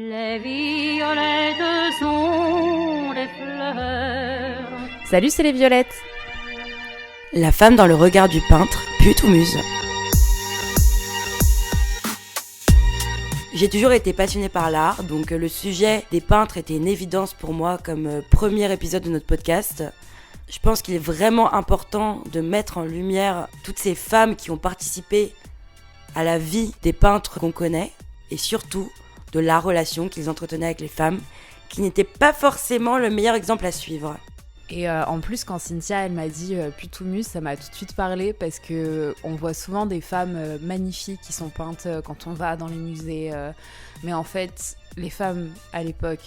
Les violettes sont des fleurs. Salut, c'est les violettes. La femme dans le regard du peintre, pute ou muse? J'ai toujours été passionnée par l'art, donc le sujet des peintres était une évidence pour moi comme premier épisode de notre podcast. Je pense qu'il est vraiment important de mettre en lumière toutes ces femmes qui ont participé à la vie des peintres qu'on connaît, et surtout de la relation qu'ils entretenaient avec les femmes, qui n'était pas forcément le meilleur exemple à suivre. Et en plus, quand Cynthia elle m'a dit Putumus, ça m'a tout de suite parlé parce que on voit souvent des femmes magnifiques qui sont peintes quand on va dans les musées. Mais en fait, les femmes à l'époque,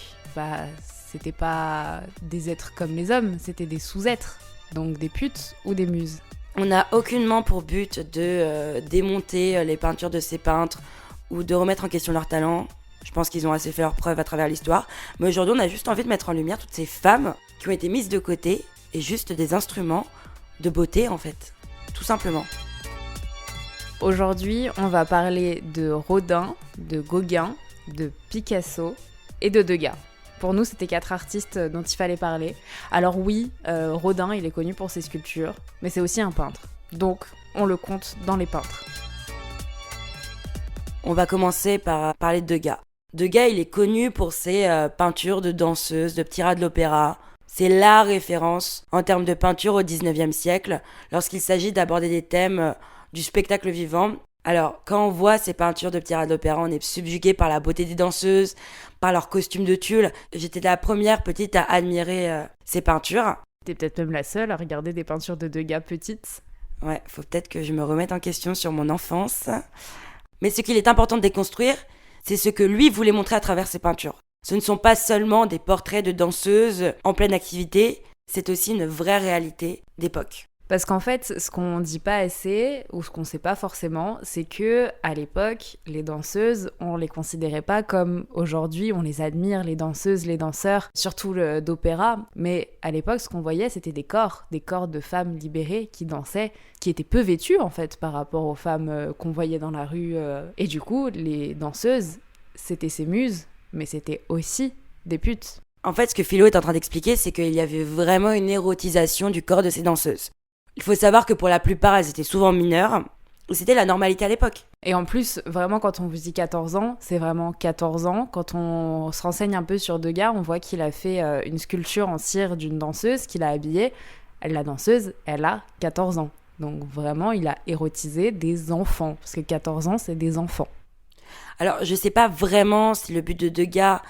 c'était pas des êtres comme les hommes, c'était des sous-êtres, donc des putes ou des muses. On n'a aucunement pour but de démonter les peintures de ces peintres ou de remettre en question leur talent. Je pense qu'ils ont assez fait leurs preuves à travers l'histoire. Mais aujourd'hui, on a juste envie de mettre en lumière toutes ces femmes qui ont été mises de côté et juste des instruments de beauté, en fait. Tout simplement. Aujourd'hui, on va parler de Rodin, de Gauguin, de Picasso et de Degas. Pour nous, c'était 4 artistes dont il fallait parler. Alors oui, Rodin, il est connu pour ses sculptures, mais c'est aussi un peintre. Donc, on le compte dans les peintres. On va commencer par parler de Degas. Degas, il est connu pour ses peintures de danseuses, de petits rats de l'opéra. C'est la référence en termes de peinture au 19e siècle, lorsqu'il s'agit d'aborder des thèmes du spectacle vivant. Alors, quand on voit ces peintures de petits rats de l'opéra, on est subjugué par la beauté des danseuses, par leurs costumes de tulle. J'étais la première petite à admirer ces peintures. T'es peut-être même la seule à regarder des peintures de Degas petites. Ouais, faut peut-être que je me remette en question sur mon enfance. Mais ce qu'il est important de déconstruire, c'est ce que lui voulait montrer à travers ses peintures. Ce ne sont pas seulement des portraits de danseuses en pleine activité, c'est aussi une vraie réalité d'époque. Parce qu'en fait, ce qu'on dit pas assez, ou ce qu'on sait pas forcément, c'est que à l'époque, les danseuses, on les considérait pas comme aujourd'hui, on les admire, les danseuses, les danseurs, surtout d'opéra. Mais à l'époque, ce qu'on voyait, c'était des corps de femmes libérées qui dansaient, qui étaient peu vêtues en fait par rapport aux femmes qu'on voyait dans la rue. Et du coup, les danseuses, c'était ces muses, mais c'était aussi des putes. En fait, ce que Philo est en train d'expliquer, c'est qu'il y avait vraiment une érotisation du corps de ces danseuses. Il faut savoir que pour la plupart, elles étaient souvent mineures, et c'était la normalité à l'époque. Et en plus, vraiment, quand on vous dit 14 ans, c'est vraiment 14 ans. Quand on se renseigne un peu sur Degas, on voit qu'il a fait une sculpture en cire d'une danseuse qu'il a habillée. La danseuse, elle a 14 ans. Donc vraiment, il a érotisé des enfants, parce que 14 ans, c'est des enfants. Alors, je sais pas vraiment si le but de Degas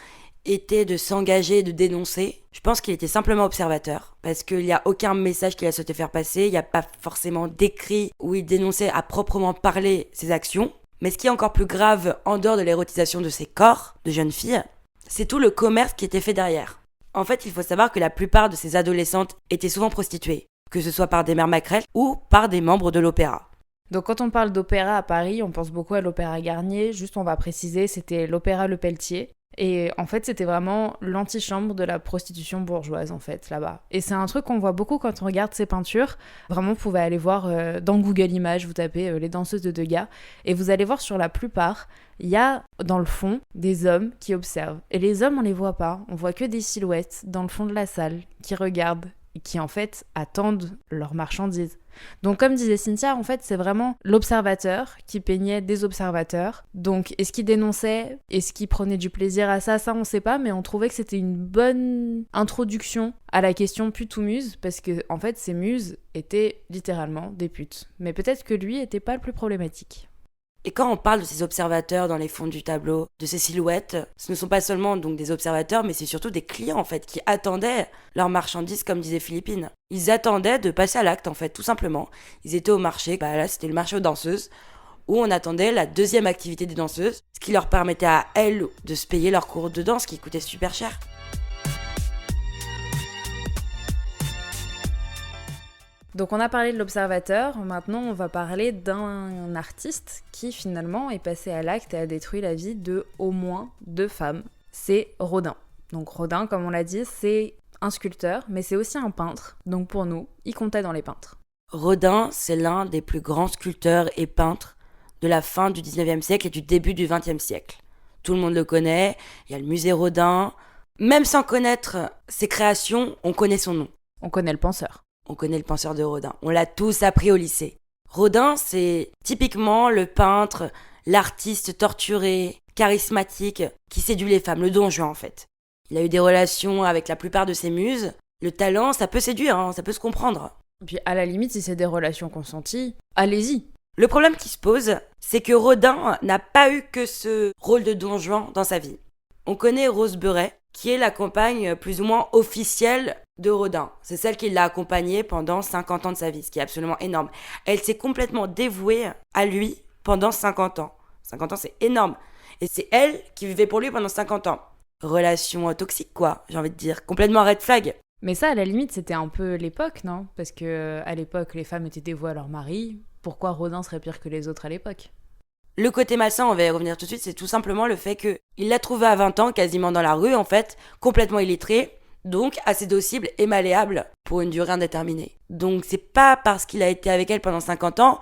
était de s'engager, de dénoncer. Je pense qu'il était simplement observateur, parce qu'il n'y a aucun message qu'il a souhaité faire passer, il n'y a pas forcément d'écrit où il dénonçait à proprement parler ses actions. Mais ce qui est encore plus grave, en dehors de l'érotisation de ces corps de jeunes filles, c'est tout le commerce qui était fait derrière. En fait, il faut savoir que la plupart de ces adolescentes étaient souvent prostituées, que ce soit par des mères maquerelles ou par des membres de l'opéra. Donc quand on parle d'opéra à Paris, on pense beaucoup à l'Opéra Garnier. Juste, on va préciser, c'était l'Opéra Le Pelletier. Et en fait, c'était vraiment l'antichambre de la prostitution bourgeoise, en fait, là-bas. Et c'est un truc qu'on voit beaucoup quand on regarde ces peintures. Vraiment, vous pouvez aller voir dans Google Images, vous tapez les danseuses de Degas, et vous allez voir sur la plupart, il y a dans le fond des hommes qui observent. Et les hommes, on les voit pas. On voit que des silhouettes dans le fond de la salle qui regardent et qui, en fait, attendent leurs marchandises. Donc comme disait Cynthia, en fait c'est vraiment l'observateur qui peignait des observateurs. Donc est-ce qu'il dénonçait, est-ce qu'il prenait du plaisir à ça on sait pas, mais on trouvait que c'était une bonne introduction à la question pute ou muse, parce que en fait ces muses étaient littéralement des putes. Mais peut-être que lui était pas le plus problématique. Et quand on parle de ces observateurs dans les fonds du tableau, de ces silhouettes, ce ne sont pas seulement donc des observateurs, mais c'est surtout des clients en fait qui attendaient leurs marchandises, comme disait Philippine. Ils attendaient de passer à l'acte en fait, tout simplement. Ils étaient au marché, là c'était le marché aux danseuses, où on attendait la deuxième activité des danseuses, ce qui leur permettait à elles de se payer leur cours de danse qui coûtait super cher. Donc on a parlé de l'observateur, maintenant on va parler d'un artiste qui finalement est passé à l'acte et a détruit la vie de au moins 2 femmes. C'est Rodin. Donc Rodin, comme on l'a dit, c'est un sculpteur, mais c'est aussi un peintre. Donc pour nous, il comptait dans les peintres. Rodin, c'est l'un des plus grands sculpteurs et peintres de la fin du 19e siècle et du début du 20e siècle. Tout le monde le connaît, il y a le musée Rodin. Même sans connaître ses créations, on connaît son nom. On connaît le penseur. On connaît le penseur de Rodin. On l'a tous appris au lycée. Rodin, c'est typiquement le peintre, l'artiste torturé, charismatique, qui séduit les femmes, le Don Juan en fait. Il a eu des relations avec la plupart de ses muses. Le talent, ça peut séduire, hein, ça peut se comprendre. Puis à la limite, si c'est des relations consenties, allez-y. Le problème qui se pose, c'est que Rodin n'a pas eu que ce rôle de Don Juan dans sa vie. On connaît Rose Beuret, qui est la compagne plus ou moins officielle de Rodin. C'est celle qui l'a accompagné pendant 50 ans de sa vie, ce qui est absolument énorme. Elle s'est complètement dévouée à lui pendant 50 ans. 50 ans, c'est énorme. Et c'est elle qui vivait pour lui pendant 50 ans. Relation toxique, quoi, j'ai envie de dire. Complètement red flag. Mais ça, à la limite, c'était un peu l'époque, non? Parce que à l'époque, les femmes étaient dévouées à leur mari. Pourquoi Rodin serait pire que les autres à l'époque? Le côté malsain, on va y revenir tout de suite, c'est tout simplement le fait qu'il l'a trouvé à 20 ans, quasiment dans la rue en fait, complètement illettré, donc assez docible et malléable pour une durée indéterminée. Donc c'est pas parce qu'il a été avec elle pendant 50 ans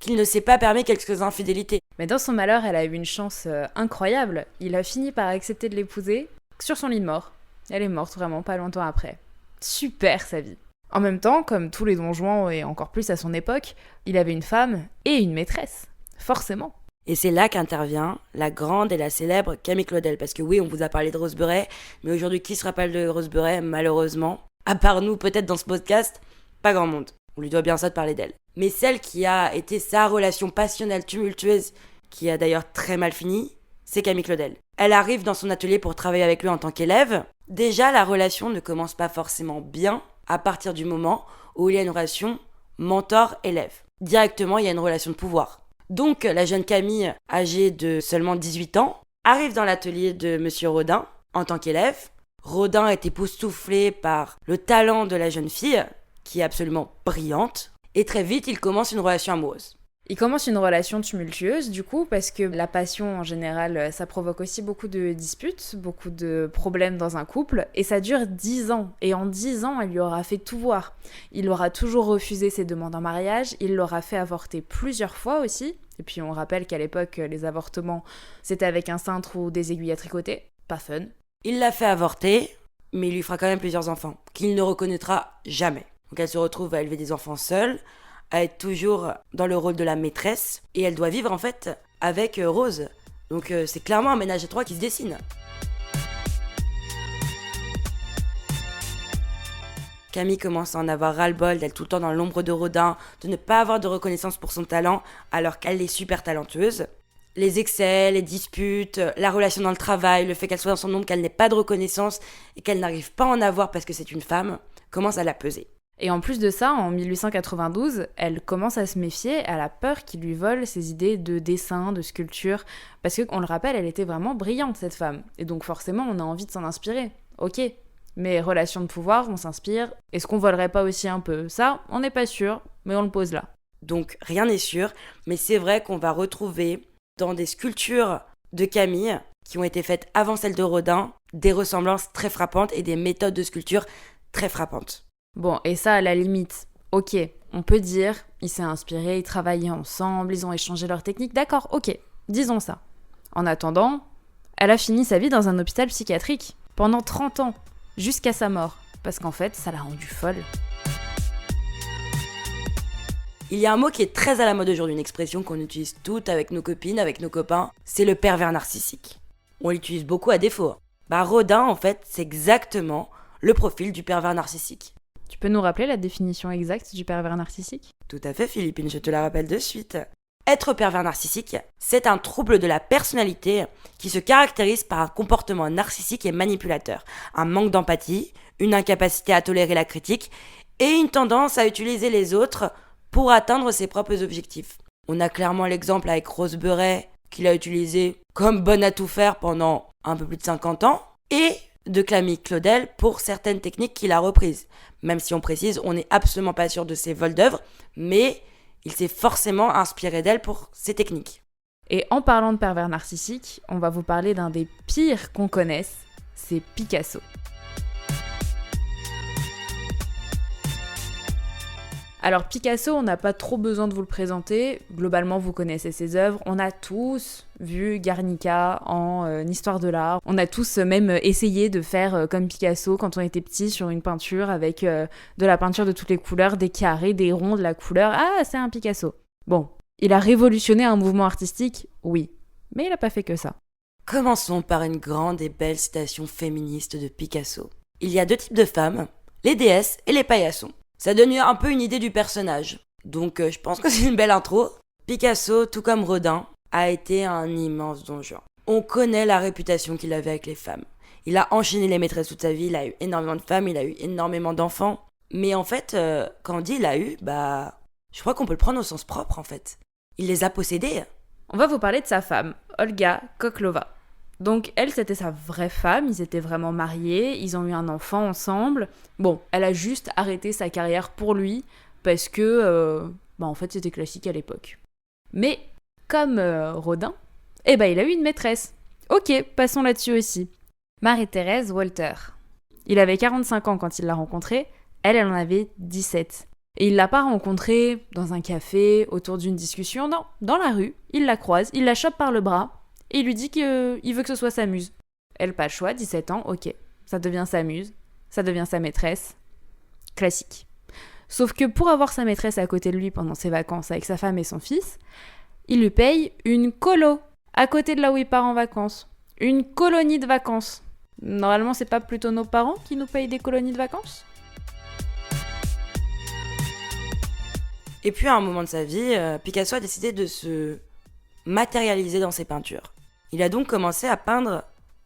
qu'il ne s'est pas permis quelques infidélités. Mais dans son malheur, elle a eu une chance incroyable. Il a fini par accepter de l'épouser sur son lit de mort. Elle est morte vraiment pas longtemps après. Super sa vie. En même temps, comme tous les Don Juan et encore plus à son époque, il avait une femme et une maîtresse. Forcément. Et c'est là qu'intervient la grande et la célèbre Camille Claudel. Parce que oui, on vous a parlé de Rose Beuret, mais aujourd'hui, qui se rappelle de Rose Beuret, malheureusement? À part nous, peut-être dans ce podcast, pas grand monde. On lui doit bien ça de parler d'elle. Mais celle qui a été sa relation passionnelle tumultueuse, qui a d'ailleurs très mal fini, c'est Camille Claudel. Elle arrive dans son atelier pour travailler avec lui en tant qu'élève. Déjà, la relation ne commence pas forcément bien à partir du moment où il y a une relation mentor-élève. Directement, il y a une relation de pouvoir. Donc, la jeune Camille, âgée de seulement 18 ans, arrive dans l'atelier de Monsieur Rodin en tant qu'élève. Rodin est époustouflé par le talent de la jeune fille, qui est absolument brillante, et très vite, il commence une relation amoureuse. Il commence une relation tumultueuse, du coup, parce que la passion, en général, ça provoque aussi beaucoup de disputes, beaucoup de problèmes dans un couple, et ça dure 10 ans. Et en 10 ans, elle lui aura fait tout voir. Il aura toujours refusé ses demandes en mariage, il l'aura fait avorter plusieurs fois aussi, et puis on rappelle qu'à l'époque, les avortements, c'était avec un cintre ou des aiguilles à tricoter. Pas fun. Il l'a fait avorter, mais il lui fera quand même plusieurs enfants, qu'il ne reconnaîtra jamais. Donc elle se retrouve à élever des enfants seule, à être toujours dans le rôle de la maîtresse, et elle doit vivre en fait avec Rose. Donc c'est clairement un ménage à trois qui se dessine. Camille commence à en avoir ras-le-bol d'être tout le temps dans l'ombre de Rodin, de ne pas avoir de reconnaissance pour son talent, alors qu'elle est super talentueuse. Les excès, les disputes, la relation dans le travail, le fait qu'elle soit dans son ombre, qu'elle n'ait pas de reconnaissance et qu'elle n'arrive pas à en avoir parce que c'est une femme, commence à la peser. Et en plus de ça, en 1892, elle commence à se méfier, elle a peur qu'il lui vole ses idées de dessin, de sculpture, parce qu'on le rappelle, elle était vraiment brillante cette femme, et donc forcément on a envie de s'en inspirer, ok. Mais relation de pouvoir, on s'inspire, est-ce qu'on volerait pas aussi un peu? Ça, on n'est pas sûr, mais on le pose là. Donc rien n'est sûr, mais c'est vrai qu'on va retrouver dans des sculptures de Camille, qui ont été faites avant celles de Rodin, des ressemblances très frappantes et des méthodes de sculpture très frappantes. Bon, et ça, à la limite, ok, on peut dire, il s'est inspiré, ils travaillaient ensemble, ils ont échangé leurs techniques, d'accord, ok, disons ça. En attendant, elle a fini sa vie dans un hôpital psychiatrique, pendant 30 ans, jusqu'à sa mort, parce qu'en fait, ça l'a rendue folle. Il y a un mot qui est très à la mode aujourd'hui, une expression qu'on utilise toutes avec nos copines, avec nos copains, c'est le pervers narcissique. On l'utilise beaucoup à défaut. Rodin, en fait, c'est exactement le profil du pervers narcissique. Tu peux nous rappeler la définition exacte du pervers narcissique? Tout à fait, Philippine, je te la rappelle de suite. Être pervers narcissique, c'est un trouble de la personnalité qui se caractérise par un comportement narcissique et manipulateur, un manque d'empathie, une incapacité à tolérer la critique et une tendance à utiliser les autres pour atteindre ses propres objectifs. On a clairement l'exemple avec Rose Beuret, qu'il a utilisé comme bonne à tout faire pendant un peu plus de 50 ans, et de Camille Claudel pour certaines techniques qu'il a reprises. Même si on précise, on n'est absolument pas sûr de ses vols d'œuvre, mais il s'est forcément inspiré d'elle pour ses techniques. Et en parlant de pervers narcissique, on va vous parler d'un des pires qu'on connaisse, c'est Picasso. Alors Picasso, on n'a pas trop besoin de vous le présenter. Globalement, vous connaissez ses œuvres. On a tous vu Guernica en histoire de l'art. On a tous même essayé de faire comme Picasso quand on était petit sur une peinture avec de la peinture de toutes les couleurs, des carrés, des ronds, de la couleur. Ah, c'est un Picasso. Bon, il a révolutionné un mouvement artistique, oui. Mais il n'a pas fait que ça. Commençons par une grande et belle citation féministe de Picasso. Il y a 2 types de femmes, les déesses et les paillassons. Ça donne un peu une idée du personnage. Donc je pense que c'est une belle intro. Picasso, tout comme Rodin, a été un immense don Juan. On connaît la réputation qu'il avait avec les femmes. Il a enchaîné les maîtresses toute sa vie, il a eu énormément de femmes, il a eu énormément d'enfants. Mais en fait, quand on dit il a eu, je crois qu'on peut le prendre au sens propre en fait. Il les a possédés. On va vous parler de sa femme, Olga Koklova. Donc elle, c'était sa vraie femme, ils étaient vraiment mariés, ils ont eu un enfant ensemble. Bon, elle a juste arrêté sa carrière pour lui, parce que, en fait, c'était classique à l'époque. Mais, comme Rodin, il a eu une maîtresse. Ok, passons là-dessus aussi. Marie-Thérèse Walter. Il avait 45 ans quand il l'a rencontrée, elle en avait 17. Et il l'a pas rencontrée dans un café, autour d'une discussion, non, dans la rue, il la croise, il la chope par le bras, et il lui dit qu'il veut que ce soit sa muse. Elle, pas le choix, 17 ans, ok, ça devient sa muse, ça devient sa maîtresse. Classique. Sauf que pour avoir sa maîtresse à côté de lui pendant ses vacances avec sa femme et son fils, il lui paye une colo à côté de là où il part en vacances. Une colonie de vacances. Normalement, c'est pas plutôt nos parents qui nous payent des colonies de vacances ? Et puis à un moment de sa vie, Picasso a décidé de se matérialiser dans ses peintures. Il a donc commencé à peindre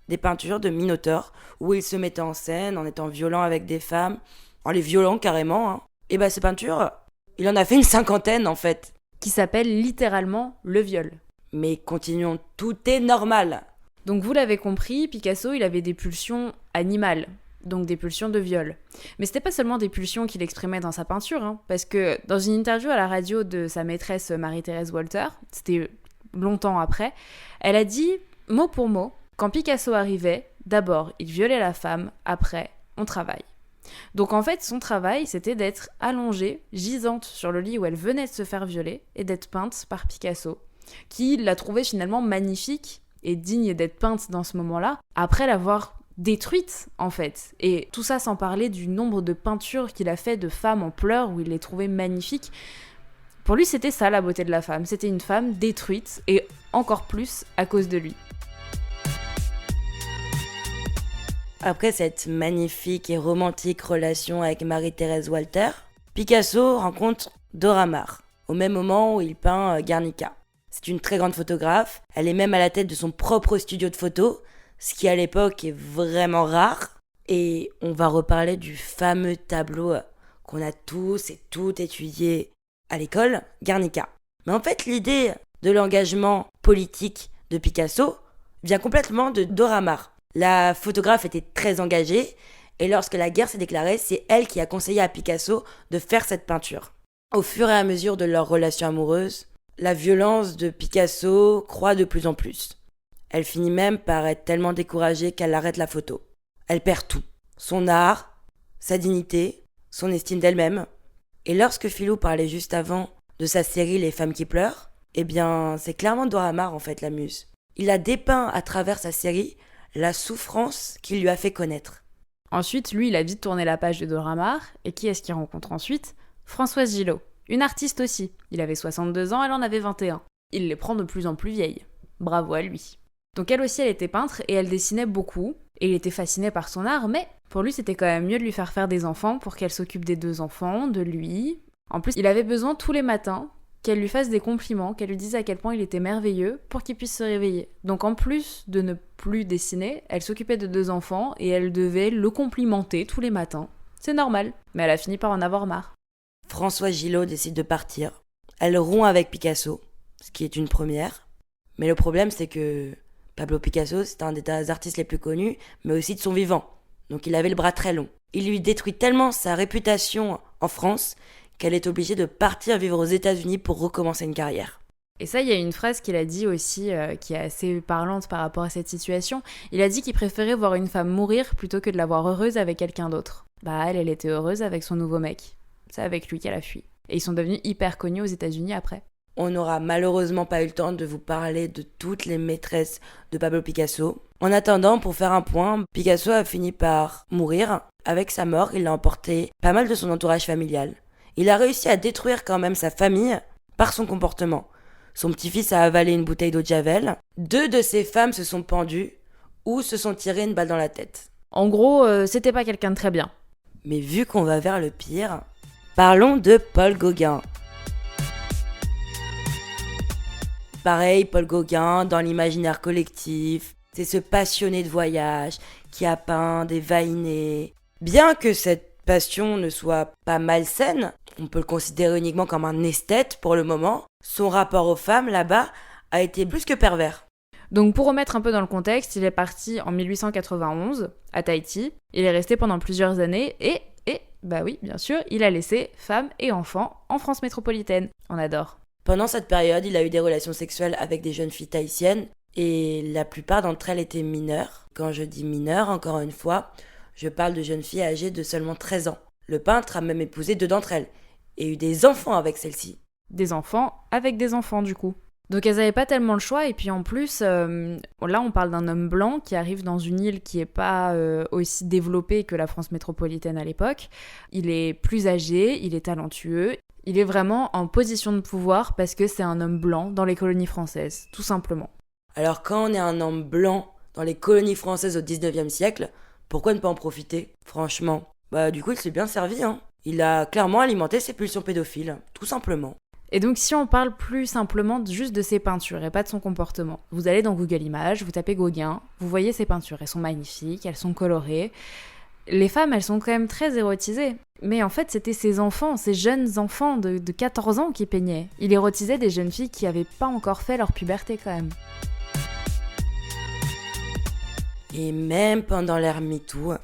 des peintures de Minotaure, où il se mettait en scène en étant violent avec des femmes, en les violant carrément. Hein. Et ces peintures, il en a fait une 50aine en fait. Qui s'appelle littéralement le viol. Mais continuons, tout est normal. Donc vous l'avez compris, Picasso, il avait des pulsions animales, donc des pulsions de viol. Mais c'était pas seulement des pulsions qu'il exprimait dans sa peinture, hein, parce que dans une interview à la radio de sa maîtresse Marie-Thérèse Walter, c'était longtemps après, elle a dit, mot pour mot, quand Picasso arrivait, d'abord il violait la femme, après on travaille. Donc en fait, son travail, c'était d'être allongée, gisante sur le lit où elle venait de se faire violer, et d'être peinte par Picasso, qui l'a trouvée finalement magnifique et digne d'être peinte dans ce moment-là, après l'avoir détruite, en fait. Et tout ça sans parler du nombre de peintures qu'il a fait de femmes en pleurs, où il les trouvait magnifiques. Pour lui, c'était ça la beauté de la femme, c'était une femme détruite, et encore plus à cause de lui. Après cette magnifique et romantique relation avec Marie-Thérèse Walter, Picasso rencontre Dora Maar, au même moment où il peint Guernica. C'est une très grande photographe, elle est même à la tête de son propre studio de photo, ce qui à l'époque est vraiment rare. Et on va reparler du fameux tableau qu'on a tous et toutes étudié à l'école, Guernica. Mais en fait, l'idée de l'engagement politique de Picasso vient complètement de Dora Maar. La photographe était très engagée, et lorsque la guerre s'est déclarée, c'est elle qui a conseillé à Picasso de faire cette peinture. Au fur et à mesure de leur relation amoureuse, la violence de Picasso croît de plus en plus. Elle finit même par être tellement découragée qu'elle arrête la photo. Elle perd tout. Son art, sa dignité, son estime d'elle-même. Et lorsque Philou parlait juste avant de sa série Les femmes qui pleurent, c'est clairement Dora Maar en fait la muse. Il a dépeint à travers sa série la souffrance qu'il lui a fait connaître. Ensuite, lui, il a vite tourné la page de Dora Maar, et qui est-ce qu'il rencontre ensuite ? Françoise Gillot, une artiste aussi. Il avait 62 ans, elle en avait 21. Il les prend de plus en plus vieilles. Bravo à lui. Donc elle aussi, elle était peintre, et elle dessinait beaucoup, et il était fasciné par son art, mais pour lui, c'était quand même mieux de lui faire des enfants pour qu'elle s'occupe des 2 enfants, de lui. En plus, il avait besoin tous les matins qu'elle lui fasse des compliments, qu'elle lui dise à quel point il était merveilleux pour qu'il puisse se réveiller. Donc en plus de ne plus dessiner, elle s'occupait de 2 enfants et elle devait le complimenter tous les matins. C'est normal, mais elle a fini par en avoir marre. Françoise Gillot décide de partir. Elle rompt avec Picasso, ce qui est une première. Mais le problème, c'est que Pablo Picasso, c'est un des artistes les plus connus, mais aussi de son vivant. Donc il avait le bras très long. Il lui détruit tellement sa réputation en France qu'elle est obligée de partir vivre aux États-Unis pour recommencer une carrière. Et ça, il y a une phrase qu'il a dit aussi qui est assez parlante par rapport à cette situation. Il a dit qu'il préférait voir une femme mourir plutôt que de la voir heureuse avec quelqu'un d'autre. Elle était heureuse avec son nouveau mec. C'est avec lui qu'elle a fui. Et ils sont devenus hyper connus aux États-Unis après. On n'aura malheureusement pas eu le temps de vous parler de toutes les maîtresses de Pablo Picasso. En attendant, pour faire un point, Picasso a fini par mourir. Avec sa mort, il a emporté pas mal de son entourage familial. Il a réussi à détruire quand même sa famille par son comportement. Son petit-fils a avalé une bouteille d'eau de Javel. 2 de ses femmes se sont pendues ou se sont tirées une balle dans la tête. En gros, c'était pas quelqu'un de très bien. Mais vu qu'on va vers le pire, parlons de Paul Gauguin. Pareil, Paul Gauguin, dans l'imaginaire collectif, c'est ce passionné de voyage qui a peint des Vainés. Bien que cette passion ne soit pas malsaine, on peut le considérer uniquement comme un esthète pour le moment, son rapport aux femmes là-bas a été plus que pervers. Donc pour remettre un peu dans le contexte, il est parti en 1891 à Tahiti, il est resté pendant plusieurs années et bah oui, bien sûr, il a laissé femmes et enfants en France métropolitaine. On adore. Pendant cette période, il a eu des relations sexuelles avec des jeunes filles tahitiennes et la plupart d'entre elles étaient mineures. Quand je dis mineures, encore une fois, je parle de jeunes filles âgées de seulement 13 ans. Le peintre a même épousé 2 d'entre elles et eu des enfants avec celles-ci. Des enfants avec des enfants du coup. Donc elles n'avaient pas tellement le choix et puis en plus, là on parle d'un homme blanc qui arrive dans une île qui n'est pas aussi développée que la France métropolitaine à l'époque. Il est plus âgé, il est talentueux, il est vraiment en position de pouvoir parce que c'est un homme blanc dans les colonies françaises, tout simplement. Alors quand on est un homme blanc dans les colonies françaises au 19e siècle, pourquoi ne pas en profiter ? Franchement, du coup il s'est bien servi, hein. Il a clairement alimenté ses pulsions pédophiles, tout simplement. Et donc si on parle plus simplement juste de ses peintures et pas de son comportement, vous allez dans Google Images, vous tapez Gauguin, vous voyez ses peintures, elles sont magnifiques, elles sont colorées. Les femmes, elles sont quand même très érotisées. Mais en fait, c'était ses enfants, ses jeunes enfants de 14 ans qui peignaient. Il érotisait des jeunes filles qui n'avaient pas encore fait leur puberté quand même. Et même pendant l'ère MeToo,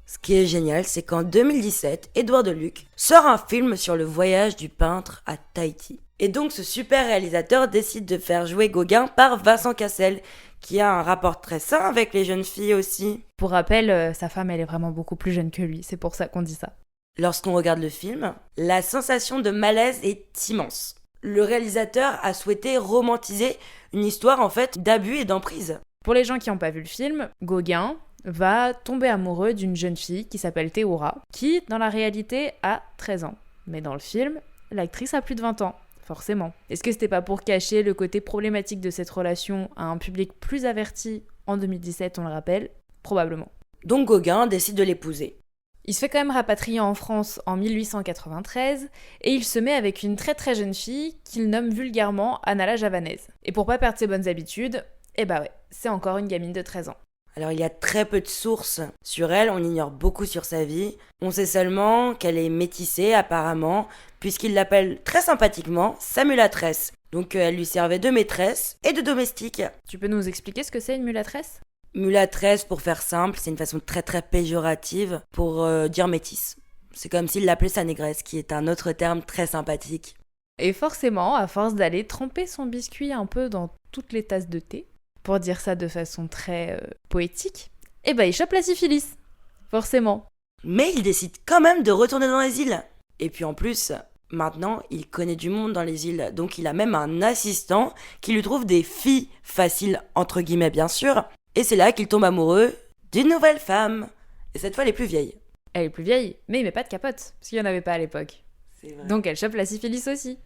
ce qui est génial, c'est qu'en 2017, Édouard Deluc sort un film sur le voyage du peintre à Tahiti. Et donc ce super réalisateur décide de faire jouer Gauguin par Vincent Cassel, qui a un rapport très sain avec les jeunes filles aussi. Pour rappel, sa femme, elle est vraiment beaucoup plus jeune que lui, c'est pour ça qu'on dit ça. Lorsqu'on regarde le film, la sensation de malaise est immense. Le réalisateur a souhaité romantiser une histoire en fait d'abus et d'emprise. Pour les gens qui n'ont pas vu le film, Gauguin va tomber amoureux d'une jeune fille qui s'appelle Théora, qui, dans la réalité, a 13 ans. Mais dans le film, l'actrice a plus de 20 ans, forcément. Est-ce que c'était pas pour cacher le côté problématique de cette relation à un public plus averti en 2017, on le rappelle ? Probablement. Donc Gauguin décide de l'épouser. Il se fait quand même rapatrier en France en 1893 et il se met avec une très très jeune fille qu'il nomme vulgairement Anna la Javanaise. Et pour pas perdre ses bonnes habitudes, c'est encore une gamine de 13 ans. Alors il y a très peu de sources sur elle, on ignore beaucoup sur sa vie. On sait seulement qu'elle est métissée apparemment, puisqu'il l'appelle très sympathiquement sa mulâtresse. Donc elle lui servait de maîtresse et de domestique. Tu peux nous expliquer ce que c'est une mulâtresse ? Mulâtresse, pour faire simple, c'est une façon très très péjorative pour dire métisse. C'est comme s'il l'appelait sa négresse, qui est un autre terme très sympathique. Et forcément, à force d'aller tremper son biscuit un peu dans toutes les tasses de thé, pour dire ça de façon très poétique, il chope la syphilis. Forcément. Mais il décide quand même de retourner dans les îles. Et puis en plus, maintenant, il connaît du monde dans les îles. Donc il a même un assistant qui lui trouve des filles faciles, entre guillemets bien sûr. Et c'est là qu'il tombe amoureux d'une nouvelle femme. Et cette fois, elle est plus vieille. Elle est plus vieille, mais il met pas de capote, parce qu'il n'y en avait pas à l'époque. C'est vrai. Donc elle chope la syphilis aussi.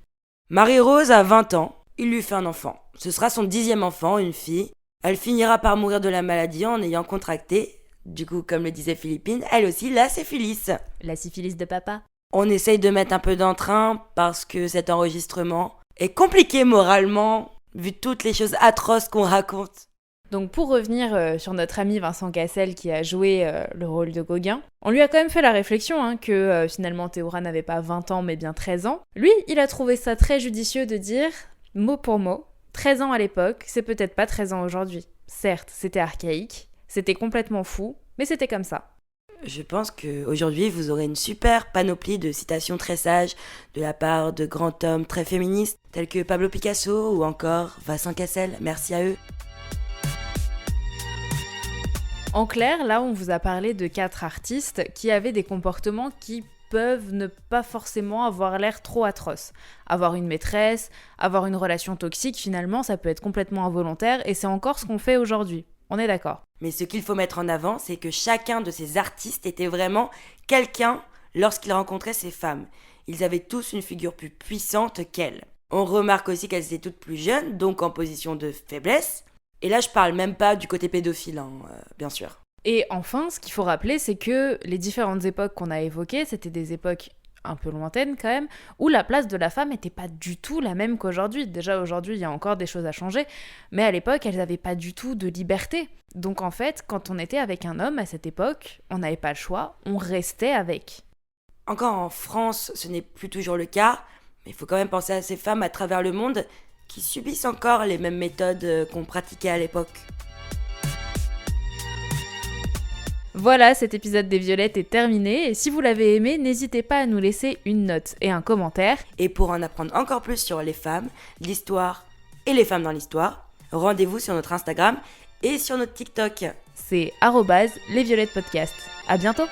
Marie-Rose a 20 ans. Il lui fait un enfant. Ce sera son 10e enfant, une fille. Elle finira par mourir de la maladie en ayant contracté, du coup, comme le disait Philippine, elle aussi la syphilis. La syphilis de papa. On essaye de mettre un peu d'entrain parce que cet enregistrement est compliqué moralement, vu toutes les choses atroces qu'on raconte. Donc pour revenir sur notre ami Vincent Cassel qui a joué le rôle de Gauguin, on lui a quand même fait la réflexion que finalement Théora n'avait pas 20 ans mais bien 13 ans. Lui, il a trouvé ça très judicieux de dire, mot pour mot, 13 ans à l'époque, c'est peut-être pas 13 ans aujourd'hui. Certes, c'était archaïque, c'était complètement fou, mais c'était comme ça. Je pense qu'aujourd'hui, vous aurez une super panoplie de citations très sages de la part de grands hommes très féministes, tels que Pablo Picasso ou encore Vincent Cassel. Merci à eux. En clair, là, on vous a parlé de 4 artistes qui avaient des comportements qui peuvent ne pas forcément avoir l'air trop atroces. Avoir une maîtresse, avoir une relation toxique, finalement, ça peut être complètement involontaire et c'est encore ce qu'on fait aujourd'hui. On est d'accord. Mais ce qu'il faut mettre en avant, c'est que chacun de ces artistes était vraiment quelqu'un lorsqu'il rencontrait ces femmes. Ils avaient tous une figure plus puissante qu'elles. On remarque aussi qu'elles étaient toutes plus jeunes, donc en position de faiblesse. Et là, je parle même pas du côté pédophile, bien sûr. Et enfin, ce qu'il faut rappeler, c'est que les différentes époques qu'on a évoquées, c'était des époques un peu lointaines quand même, où la place de la femme n'était pas du tout la même qu'aujourd'hui. Déjà aujourd'hui, il y a encore des choses à changer, mais à l'époque, elles n'avaient pas du tout de liberté. Donc en fait, quand on était avec un homme à cette époque, on n'avait pas le choix, on restait avec. Encore en France, ce n'est plus toujours le cas, mais il faut quand même penser à ces femmes à travers le monde qui subissent encore les mêmes méthodes qu'on pratiquait à l'époque. Voilà, cet épisode des Violettes est terminé, et si vous l'avez aimé, n'hésitez pas à nous laisser une note et un commentaire. Et pour en apprendre encore plus sur les femmes, l'histoire et les femmes dans l'histoire, rendez-vous sur notre Instagram et sur notre TikTok. C'est @lesviolettespodcast. À bientôt!